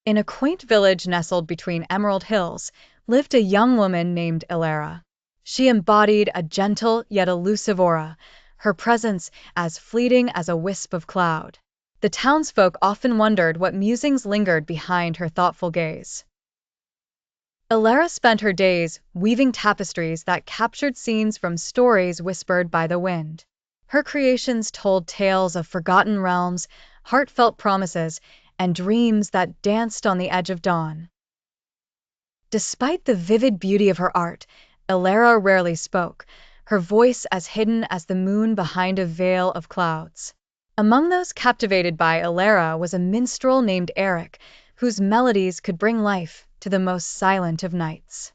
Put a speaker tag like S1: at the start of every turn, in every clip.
S1: In a quaint village nestled between emerald hills lived a young woman named Elara. She embodied a gentle yet elusive aura, her presence as fleeting as a wisp of cloud. The townsfolk often wondered what musings lingered behind her thoughtful gaze. Elara spent her days weaving tapestries that captured scenes from stories whispered by the wind. Her creations told tales of forgotten realms, heartfelt promises, and dreams that danced on the edge of dawn. Despite the vivid beauty of her art, Elara rarely spoke, her voice as hidden as the moon behind a veil of clouds. Among those captivated by Elara was a minstrel named Aric, whose melodies could bring life to the most silent of nights.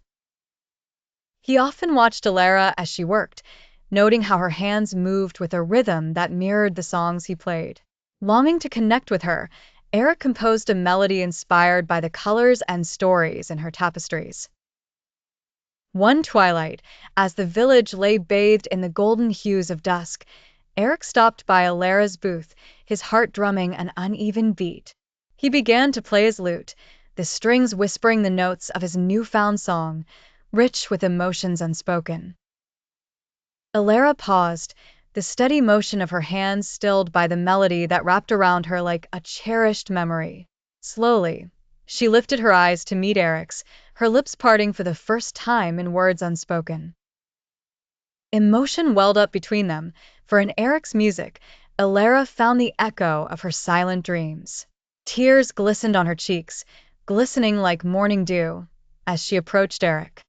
S1: He often watched Elara as she worked, noting how her hands moved with a rhythm that mirrored the songs he played. Longing to connect with her, Aric composed a melody inspired by the colors and stories in her tapestries. One twilight, as the village lay bathed in the golden hues of dusk, Aric stopped by Elara's booth, his heart drumming an uneven beat. He began to play his lute, the strings whispering the notes of his newfound song, rich with emotions unspoken. Elara paused, the steady motion of her hands stilled by the melody that wrapped around her like a cherished memory. Slowly, she lifted her eyes to meet Aric's, her lips parting for the first time in words unspoken. Emotion welled up between them, for in Aric's music, Elara found the echo of her silent dreams. Tears glistened on her cheeks, glistening like morning dew, as she approached Aric.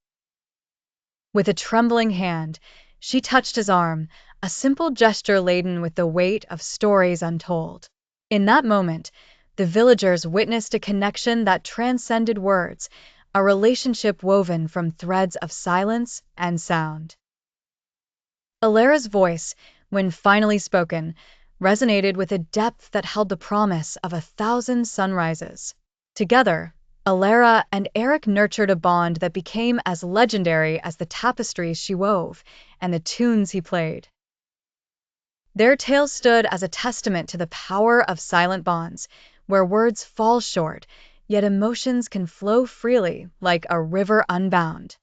S1: With a trembling hand, she touched his arm, a simple gesture laden with the weight of stories untold. In that moment, the villagers witnessed a connection that transcended words, a relationship woven from threads of silence and sound. Elara's voice, when finally spoken, resonated with a depth that held the promise of 1,000 sunrises. Together, Elara and Aric nurtured a bond that became as legendary as the tapestries she wove and the tunes he played. Their tale stood as a testament to the power of silent bonds, where words fall short, yet emotions can flow freely like a river unbound.